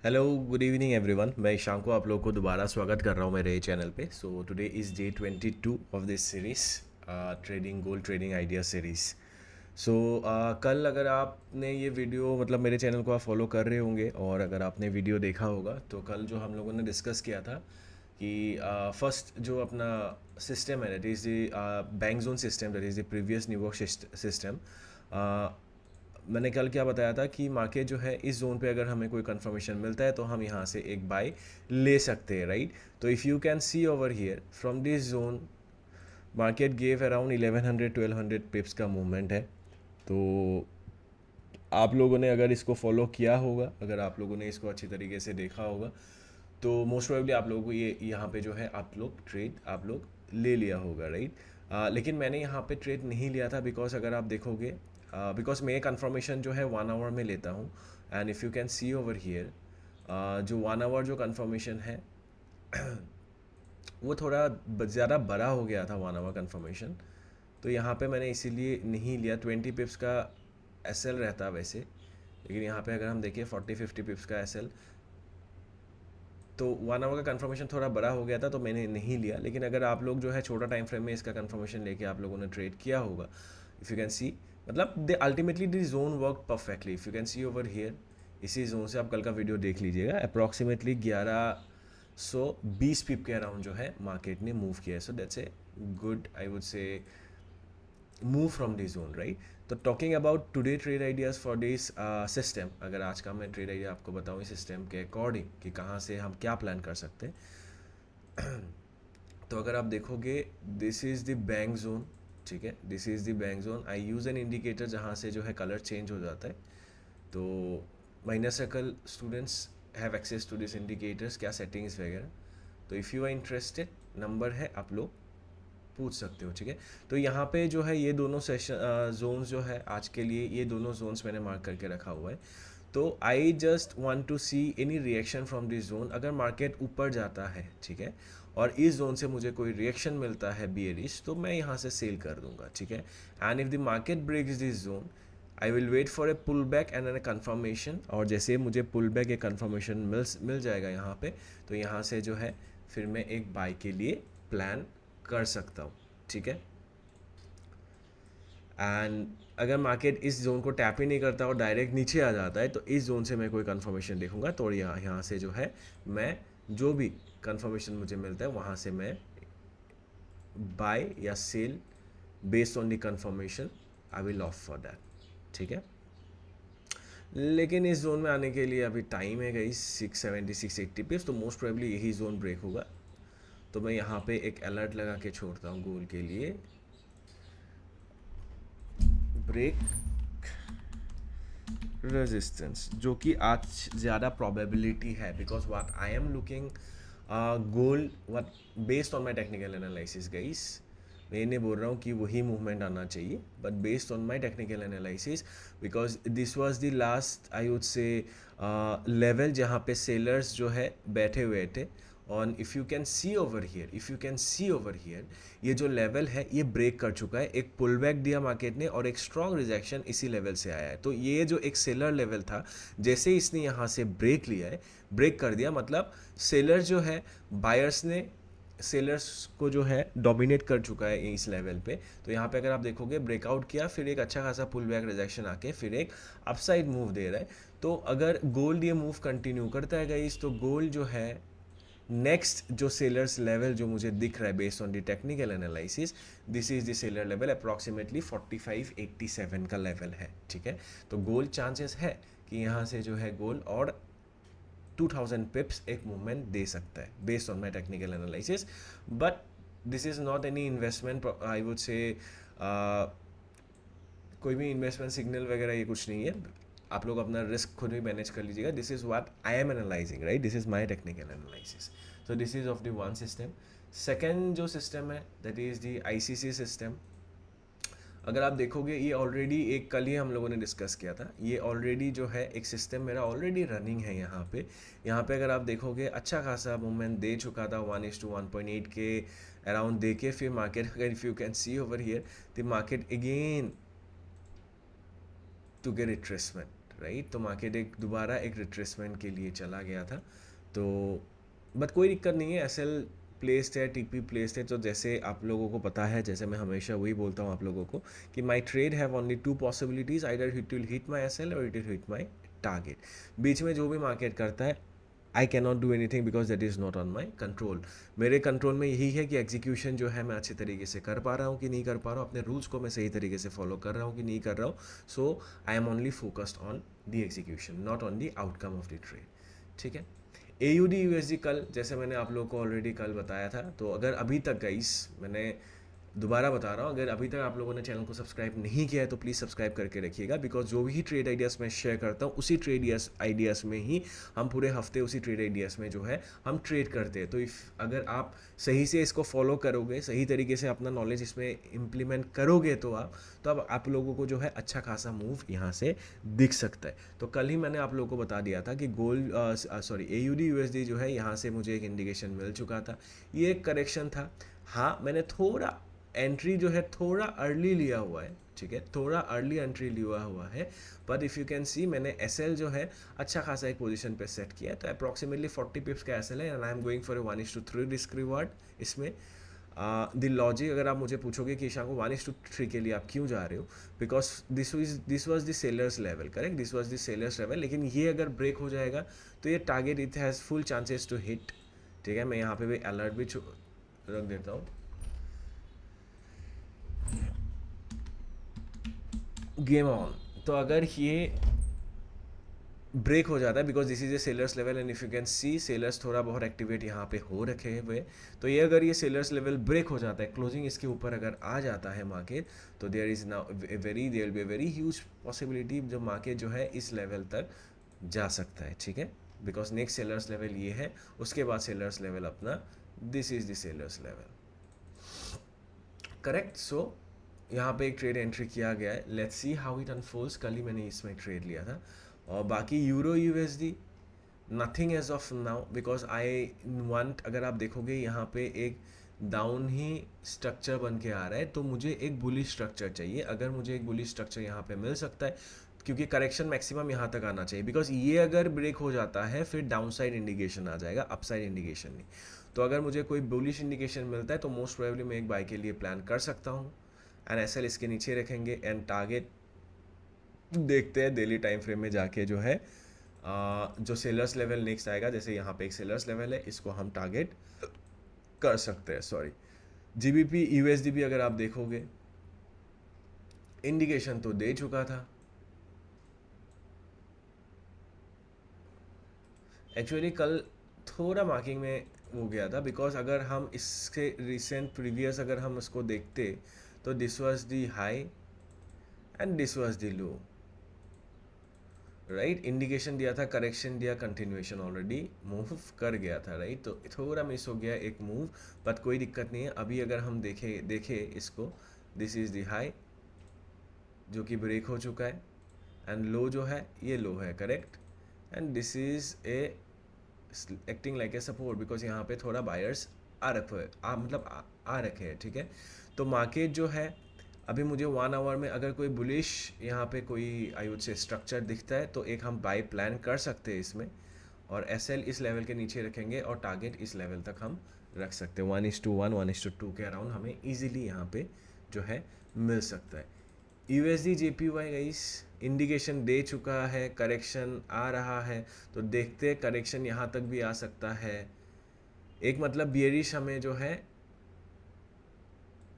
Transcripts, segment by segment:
Hello good evening everyone. मैं ईशान को आप लोगों को दोबारा स्वागत कर रहा हूँ मेरे चैनल पे। So today is day 22 of this series, trading gold trading idea series. So कल अगर आपने ये वीडियो मतलब मेरे चैनल को आप फॉलो कर रहे होंगे और अगर आपने वीडियो देखा होगा तो कल जो हम लोगों ने डिस्कस किया था कि फर्स्ट जो अपना सिस्टम है that is the bank zone system, that is the previous New York system. मैंने कल क्या बताया था कि मार्केट जो है इस जोन पे अगर हमें कोई कंफर्मेशन मिलता है तो हम यहाँ से एक बाय ले सकते हैं, राइट। तो if you can see over here from this zone market gave around 1100 1200 पिप्स का मूवमेंट है। तो आप लोगों ने अगर इसको फॉलो किया होगा, अगर आप लोगों ने इसको अच्छी तरीके से देखा होगा तो मोस्ट प्रोबेबली आप लोगों को ये यहाँ पे जो है आप लोग ट्रेड आप लोग ले लिया होगा, राइट। लेकिन मैंने यहाँ पे ट्रेड नहीं लिया था बिकॉज अगर आप देखोगे बिकॉज मैं कंफर्मेशन जो है 1 आवर में लेता हूँ। And if you can see over here जो 1 आवर जो कंफर्मेशन है वो थोड़ा ज़्यादा बड़ा हो गया था 1 आवर कंफर्मेशन। तो यहाँ पे मैंने इसीलिए नहीं लिया। 20 पिप्स का एस एल रहता वैसे, लेकिन यहाँ पे अगर हम देखें 40 50 पिप्स का एस एल, तो 1 आवर का कंफर्मेशन थोड़ा बड़ा हो गया था तो मैंने नहीं लिया। लेकिन अगर आप लोग जो है छोटा टाइम फ्रेम में इसका कंफर्मेशन लेके आप लोगों ने ट्रेड किया होगा, इफ़ यू कैन सी मतलब they ultimately the zone work perfectly. If you can see over here इसी जोन से आप कल का वीडियो देख लीजिएगा, अप्रॉक्सीमेटली 1120 पिप के अराउंड जो है मार्केट ने मूव किया है। So that's a good I would say move from this zone, right. तो talking about today trade ideas for this system, अगर आज का मैं ट्रेड आइडिया आपको बताऊँ इस सिस्टम के अकॉर्डिंग कि कहाँ से हम क्या प्लान कर सकते हैं, तो अगर आप देखोगे this is the bank zone, ठीक है, this is the bank zone. I use an indicator जहाँ से जो है कलर चेंज हो जाता है। तो minor circle students have access to this indicators, क्या सेटिंग्स वगैरह। तो if you are interested number है आप लोग पूछ सकते हो, ठीक है। तो यहाँ पे जो है ये दोनों सेशन जोन्स जो है आज के लिए ये दोनों जोन्स मैंने मार्क करके रखा हुआ है। तो I just want to see any reaction from this zone. अगर मार्केट ऊपर जाता है, ठीक है, और इस जोन से मुझे कोई रिएक्शन मिलता है बियरिश, तो मैं यहाँ से सेल कर दूंगा, ठीक है। And if the market breaks this zone I will wait for a pull back and an confirmation. और जैसे मुझे पुल बैक एक कन्फर्मेशन मिल जाएगा यहाँ पे, तो यहाँ से जो है फिर मैं एक बाय के लिए प्लान कर सकता हूँ, ठीक है। एंड अगर मार्केट इस जोन को टैप ही नहीं करता और डायरेक्ट नीचे आ जाता है तो इस जोन से मैं कोई कंफर्मेशन देखूंगा, तो यहाँ से जो है मैं जो भी कंफर्मेशन मुझे मिलता है वहाँ से मैं बाय या sell based on the confirmation I will off for that, ठीक है। लेकिन इस जोन में आने के लिए अभी टाइम है गई 670 680 पे, तो मोस्ट प्रोबेबली यही जोन ब्रेक होगा। तो मैं यहाँ पे एक अलर्ट लगा के छोड़ता हूँ गोल के लिए, ब्रेक रेजिस्टेंस, जो कि आज ज़्यादा प्रोबेबिलिटी है because what I am looking gold what based on my technical analysis guys. मैं ये नहीं बोल रहा हूँ कि वही मूवमेंट आना चाहिए, but based on my technical analysis because this was the last I would से लेवल जहाँ पे सेलर्स जो है बैठे हुए थे। On if you can see over here, if you can see over here, ये जो लेवल है ये ब्रेक कर चुका है। एक पुल बैक दिया मार्केट ने और एक स्ट्रॉन्ग रिजेक्शन इसी लेवल से आया है। तो ये जो एक सेलर लेवल था, जैसे इसने यहाँ से ब्रेक लिया है, ब्रेक कर दिया, मतलब सेलर जो है बायर्स ने सेलर्स को जो है डोमिनेट कर चुका है इस लेवल पे। तो यहाँ पे अगर आप देखोगे ब्रेकआउट किया, फिर एक अच्छा खासा पुल बैक रिजेक्शन आके फिर एक अपसाइड मूव दे रहा है। तो अगर गोल्ड ये मूव कंटिन्यू करता है गाइस, तो गोल्ड जो है नेक्स्ट जो सेलर्स लेवल जो मुझे दिख रहा है based on the technical analysis, this is the seller level approximately 4587 का लेवल है, ठीक है। तो गोल्ड चांसेस है कि यहाँ से जो है गोल्ड और 2000 पिप्स एक मूवमेंट दे सकता है based on my technical analysis. But this is not any investment I would से, कोई भी इन्वेस्टमेंट सिग्नल वगैरह ये कुछ नहीं है। आप लोग अपना रिस्क खुद भी मैनेज कर लीजिएगा। This is what I am analysing, right, this is my technical analysis. So this is of the one system. Second जो सिस्टम है that is the ICC system. अगर आप देखोगे ये ऑलरेडी एक कल ही हम लोगों ने डिस्कस किया था, ये ऑलरेडी जो है एक सिस्टम मेरा ऑलरेडी रनिंग है यहाँ पे। यहाँ पे अगर आप देखोगे अच्छा खासा मूवमेंट दे चुका था 1:1.8 के अराउंड दे के, फिर मार्केट अगर if you can see over here the market again to get retracement, right. तो मार्केट एक दोबारा एक रिट्रेसमेंट के लिए चला गया था, तो बट कोई दिक्कत नहीं है, एसएल प्लेस्ड है, टीपी प्लेस्ड है। तो जैसे आप लोगों को पता है, जैसे मैं हमेशा वही बोलता हूँ आप लोगों को कि my trade have only two possibilities, either it will hit my SL और it will hit my target. बीच में जो भी मार्केट करता है, I can not do anything because that is not on my control. मेरे कंट्रोल में यही है कि एग्जीक्यूशन जो है मैं अच्छे तरीके से कर पा रहा हूँ कि नहीं कर पा रहा हूँ, अपने रूल्स को मैं सही तरीके से फॉलो कर रहा हूँ कि नहीं कर रहा हूँ। So I am only focused on the execution, not on the outcome of the trade. ठीक है। AUD USD कल, जैसे मैंने आप लोगों को ऑलरेडी कल बताया था, तो अगर अभी तक गाइस, मैंने दोबारा बता रहा हूँ, अगर अभी तक आप लोगों ने चैनल को सब्सक्राइब नहीं किया है तो प्लीज़ सब्सक्राइब करके रखिएगा, बिकॉज जो भी ट्रेड आइडियाज़ मैं शेयर करता हूँ उसी ट्रेड आइडियाज़ में ही हम पूरे हफ्ते उसी ट्रेड आइडियाज़ में जो है हम ट्रेड करते हैं। तो अगर आप सही से इसको फॉलो करोगे, सही तरीके से अपना नॉलेज इसमें इम्प्लीमेंट करोगे, तो अब आप लोगों को जो है अच्छा खासा मूव यहाँ से दिख सकता है। तो कल ही मैंने आप लोगों को बता दिया था कि गोल्ड AUD USD जो है यहाँ से मुझे एक इंडिकेशन मिल चुका था, ये एक करेक्शन था। हाँ, मैंने थोड़ा एंट्री जो है थोड़ा अर्ली लिया हुआ है, ठीक है, थोड़ा अर्ली एंट्री लिया हुआ है, बट इफ़ यू कैन सी मैंने एसएल जो है अच्छा खासा एक पोजीशन पे सेट किया है। तो अप्रॉक्सीमेटली 40 पिप्स का एसएल है and I am going for 1:3 risk reward. इसमें द लॉजिक, अगर आप मुझे पूछोगे कि ईशा को 1:3 के लिए आप क्यों जा रहे हो, because this was the sellers level, correct, this was the sellers level. लेकिन ये अगर ब्रेक हो जाएगा तो ये target it has full chances to hit. ठीक है, मैं यहाँ पे भी अलर्ट भी रख देता हूँ, गेम ऑन। तो अगर ये ब्रेक हो जाता है, because this is a sellers level and if you can C sellers थोड़ा बहुत एक्टिवेट यहाँ पे हो रखे हुए, तो ये अगर ये सेलर्स लेवल ब्रेक हो जाता है, क्लोजिंग इसके ऊपर अगर आ जाता है मार्केट, तो there will be very huge possibility जो मार्केट जो है इस लेवल तक जा सकता है। ठीक है, बिकॉज नेक्स्ट सेलर्स लेवल ये है, उसके बाद सेलर्स लेवल अपना this is the sellers level, correct. So यहाँ पे एक ट्रेड एंट्री किया गया है, let's see how it unfolds. कल ही मैंने इसमें ट्रेड लिया था। और बाकी euro USD nothing as of now, because I want, अगर आप देखोगे यहाँ पे एक डाउन ही स्ट्रक्चर बन के आ रहा है, तो मुझे एक बुलिश स्ट्रक्चर चाहिए। अगर मुझे एक बुलिश स्ट्रक्चर यहाँ पे मिल सकता है, क्योंकि करेक्शन मैक्सिमम यहाँ तक आना चाहिए, बिकॉज ये अगर ब्रेक हो जाता है फिर डाउन साइड इंडिकेशन आ जाएगा, अपसाइड इंडिकेशन नहीं। तो अगर मुझे कोई बुलिश इंडिकेशन मिलता है तो मोस्ट प्रोबेबली मैं एक बाय के लिए प्लान कर सकता हूँ एंड एसएल इसके नीचे रखेंगे एंड टारगेट देखते हैं डेली टाइम फ्रेम में जाके जो है जो सेलर्स लेवल नेक्स्ट आएगा, जैसे यहाँ पे एक सेलर्स लेवल है, इसको हम टारगेट कर सकते हैं। सॉरी, GBP USD भी अगर आप देखोगे इंडिकेशन तो दे चुका था, एक्चुअली कल थोड़ा मार्किंग में हो गया था, बिकॉज अगर हम इसके रिसेंट प्रीवियस अगर हम उसको देखते तो this was the high and this was the low, right. Indication दिया था, करेक्शन दिया, कंटिन्यूएशन ऑलरेडी मूव कर गया था, राइट। तो थोड़ा मिस हो गया एक मूव, बट कोई दिक्कत नहीं है। अभी अगर हम देखें इसको, दिस इज़ द हाई जो कि ब्रेक हो चुका है एंड लो जो है ये लो है, correct, and this is a acting like a support, because यहाँ पे थोड़ा बायर्स आ रखे आ रखे हैं। ठीक है, तो मार्केट जो है अभी मुझे 1 आवर में अगर कोई बुलिश यहाँ पे कोई आई वुड से स्ट्रक्चर दिखता है तो एक हम बाय प्लान कर सकते हैं इसमें, और एसएल इस लेवल के नीचे रखेंगे और टारगेट इस लेवल तक हम रख सकते हैं। 1:1 1:2 के अराउंड हमें इजीली यहाँ पे जो है मिल सकता है। USD JPY गाइस इंडिकेशन दे चुका है, करेक्शन आ रहा है, तो देखते हैं करेक्शन यहाँ तक भी आ सकता है। एक मतलब बियरिश हमें जो है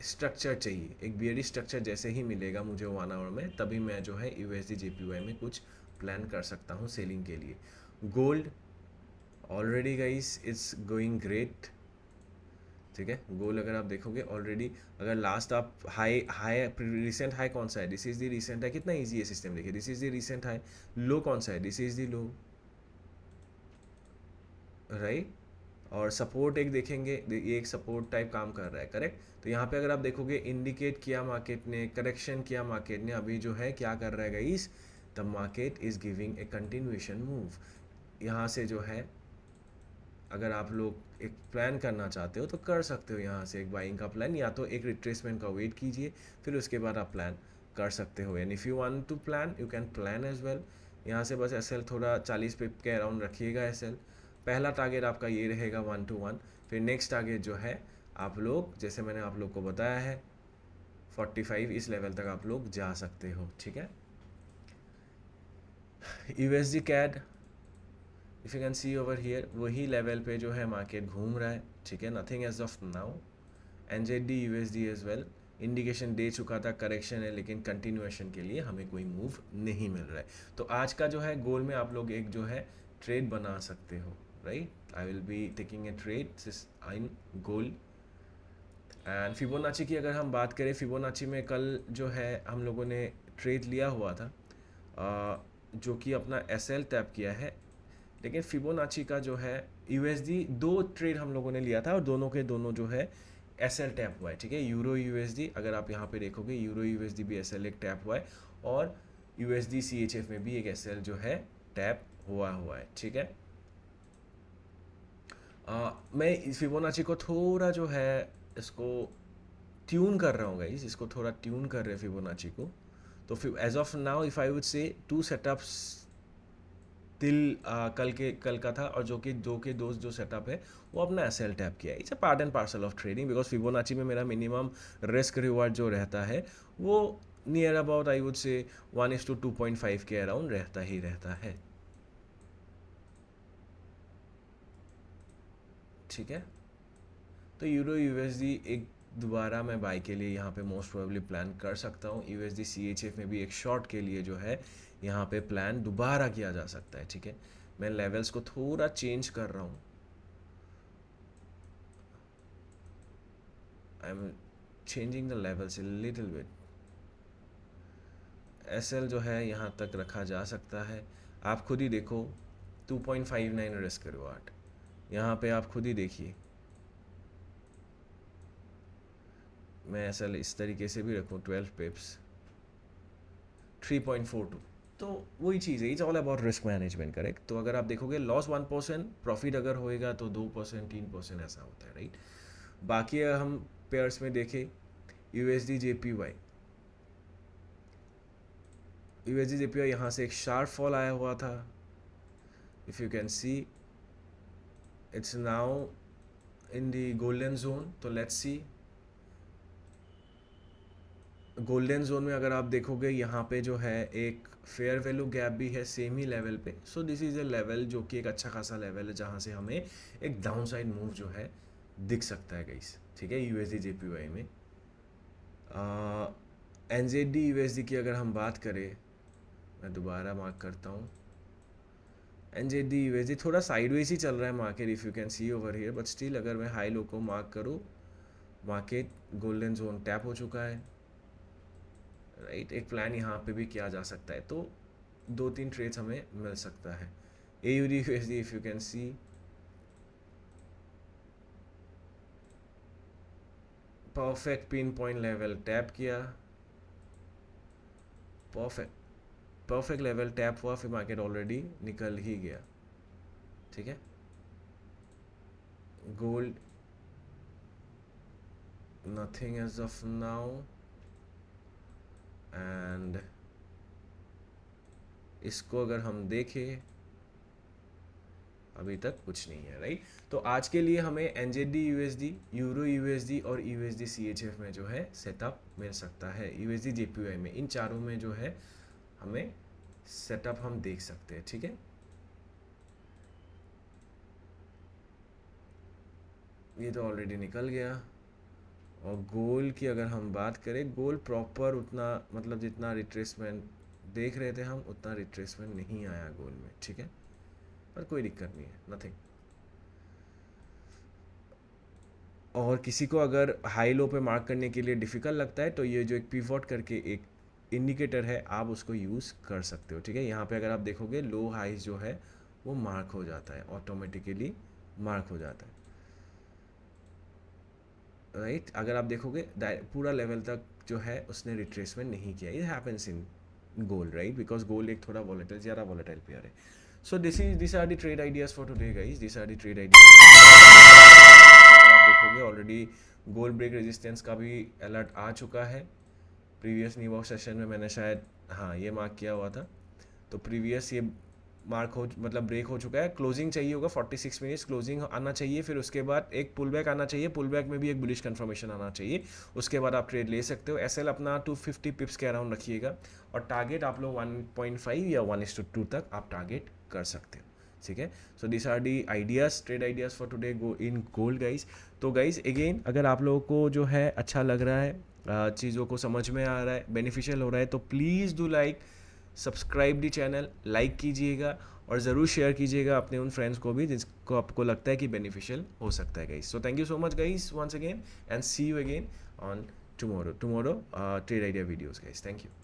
स्ट्रक्चर चाहिए, एक बियरिश स्ट्रक्चर जैसे ही मिलेगा मुझे 1 आवर में, तभी मैं जो है USD JPY में कुछ प्लान कर सकता हूँ सेलिंग के लिए। Gold already guys it's going great, ठीक है। गोल्ड अगर आप देखोगे ऑलरेडी, अगर लास्ट आप हाई रिसेंट हाई कौन सा है, this is the recent high, कितना इजी है सिस्टम देखिए, this is the recent high. Low कौन सा है, this is the low, right. और सपोर्ट एक देखेंगे, ये एक सपोर्ट टाइप काम कर रहा है, करेक्ट। तो यहाँ पे अगर आप देखोगे इंडिकेट किया मार्केट ने, करेक्शन किया मार्केट ने, अभी जो है क्या कर रहा है guys, the market is giving a continuation move. यहाँ से जो है अगर आप लोग एक प्लान करना चाहते हो तो कर सकते हो यहाँ से एक बाइंग का प्लान, या तो एक रिट्रेसमेंट का वेट कीजिए फिर उसके बाद आप प्लान कर सकते हो। And if you want to plan you can plan as well, यहाँ से बस एसएल थोड़ा 40 पिप के अराउंड रखिएगा एसएल। पहला टारगेट आपका ये रहेगा 1 to 1। फिर नेक्स्ट टारगेट जो है आप लोग, जैसे मैंने आप लोग को बताया है, 45 इस लेवल तक आप लोग जा सकते हो, ठीक है। USD CAD, if you can see over here, वही लेवल पे जो है मार्केट घूम रहा है, ठीक है, nothing as of now. NZD USD as well indication दे चुका था, करेक्शन है, लेकिन कंटिन्यूएशन के लिए हमें कोई मूव नहीं मिल रहा है। तो आज का जो है गोल में आप लोग एक जो है ट्रेड बना सकते हो, right. I will be taking a trade in goal. And Fibonacci की अगर हम बात करें, फिबोनाची में कल जो है हम लोगों ने ट्रेड लिया हुआ था, जो कि अपना एसएल टैप किया है, लेकिन फिबोनाची का जो है यूएसडी 2 ट्रेड हम लोगों ने लिया था और दोनों के दोनों जो है एसएल टैप हुआ है, ठीक है। यूरो यूएसडी, अगर आप यहाँ पे देखोगे यूरो यूएसडी भी एसएल एक टैप हुआ है और यूएसडी सीएचएफ में भी एक एसएल जो है टैप हुआ है, ठीक है। मैं फिबोनाची को थोड़ा जो है इसको ट्यून कर रहा हूँ गाइस, इसको थोड़ा ट्यून कर रहे हैं फिबोनाची को। तो as of now if I would say 2 setups तिल कल का था, और जो कि दोस्त जो सेटअप है वो अपना एसएल टैप किया है। It's a part and parcel of trading, because Fibonacci में मेरा मिनिमम रिस्क रिवार्ड जो रहता है वो नियर अबाउट आई वुड से 1:2.5 के अराउंड रहता है, ठीक है। तो यूरो यूएसडी एक दोबारा मैं बाई के लिए यहाँ पे मोस्ट प्रोबेबली प्लान कर सकता हूँ। यूएसडी सीएचएफ में भी एक शॉर्ट के लिए जो है यहाँ पे प्लान दोबारा किया जा सकता है, ठीक है। मैं लेवल्स को थोड़ा चेंज कर रहा हूँ, I am changing the levels a little bit. SL जो है यहाँ तक रखा जा सकता है, आप खुद ही देखो 2.59 रिस्क रिवार्ड, यहाँ पे आप खुद ही देखिए। मैं एसएल इस तरीके से भी रखूँ 12 पिप्स 3.42, तो वही चीज़ है, it's all about risk management, correct. तो अगर आप देखोगे लॉस 1%, प्रॉफिट अगर होएगा तो 2% 3% ऐसा होता है, राइट। बाकी अगर हम पेयर्स में देखें, यूएसडी जेपीवाई, यूएसडी जेपीवाई यहाँ से एक शार्प फॉल आया हुआ था, if you can see it's now in the golden zone. तो लेट्स सी, गोल्डन जोन में अगर आप देखोगे यहाँ पे जो है एक फेयर वैल्यू गैप भी है सेम ही लेवल पे। So this is a level जो कि एक अच्छा खासा लेवल है जहाँ से हमें एक डाउन साइड मूव जो है दिख सकता है गाइस, ठीक है, यूएसडी जेपीवाई में। एनजेडी यूएसडी की अगर हम बात करें, मैं दोबारा मार्क करता हूँ, एनजेडी यूएसडी थोड़ा साइडवेज ही चल रहा है market, if you can see over here, but still अगर मैं हाई लो को मार्क करूँ, मार्केट गोल्डन जोन टैप हो चुका है, राइट। एक प्लान यहाँ पे भी किया जा सकता है, तो 2-3 ट्रेड्स हमें मिल सकता है। AUD USD if you can see, perfect pin point level tap किया, परफेक्ट लेवल टैप हुआ, फिर मार्केट ऑलरेडी निकल ही गया, ठीक है। Gold nothing as of now, and इसको अगर हम देखें अभी तक कुछ नहीं है, राइट। तो आज के लिए हमें एनजेडी यूएसडी, यूरो यूएसडी और यूएसडी सीएचएफ में जो है सेटअप मिल सकता है। यूएसडी जेपीवाई में, इन चारों में जो है हमें सेटअप हम देख सकते हैं, ठीक है। ये तो ऑलरेडी निकल गया। और गोल्ड की अगर हम बात करें, गोल्ड प्रॉपर उतना, मतलब जितना रिट्रेसमेंट देख रहे थे हम, उतना रिट्रेसमेंट नहीं आया गोल्ड में, ठीक है, पर कोई दिक्कत नहीं है, नथिंग। और किसी को अगर हाई लो पे मार्क करने के लिए डिफ़िकल्ट लगता है, तो ये जो एक पिवट करके एक इंडिकेटर है, आप उसको यूज़ कर सकते हो, ठीक है। यहाँ पे अगर आप देखोगे लो हाइज जो है वो मार्क हो जाता है, ऑटोमेटिकली मार्क हो जाता है, राइट। अगर आप देखोगे पूरा लेवल तक जो है उसने रिट्रेसमेंट नहीं किया, it happens in gold, right, because gold एक थोड़ा वॉलेटाइल, ज़्यादा वॉलेटाइल पेयर है। So this are the trade ideas for today guys, this are the trade ideas. अगर आप देखोगे ऑलरेडी गोल्ड ब्रेक रेजिस्टेंस का भी अलर्ट आ चुका है। प्रीवियस न्यू सेशन में मैंने शायद हाँ ये मार्क किया हुआ था, तो प्रीवियस ये मार्क हो मतलब ब्रेक हो चुका है, क्लोजिंग चाहिए होगा 46 मिनट्स क्लोजिंग आना चाहिए, फिर उसके बाद एक पुल बैक आना चाहिए, पुल बैक में भी एक बुलिश कंफर्मेशन आना चाहिए, उसके बाद आप ट्रेड ले सकते हो। एसएल अपना 250 पिप्स के अराउंड रखिएगा और टारगेट आप लोग 1.5 या 1:2 तक आप टारगेट कर सकते हो, ठीक है। So this are the ideas, trade ideas for today go in gold guys. तो गाइज अगेन अगर आप लोगों को जो है अच्छा लग रहा है, चीज़ों को समझ में आ रहा है, बेनिफिशियल हो रहा है, तो please do like, subscribe the channel, like कीजिएगा और ज़रूर शेयर कीजिएगा अपने उन फ्रेंड्स को भी जिसको आपको लगता है कि बेनिफिशियल हो सकता है guys. So thank you so much guys once again and see you again on tomorrow trade idea videos guys. Thank you.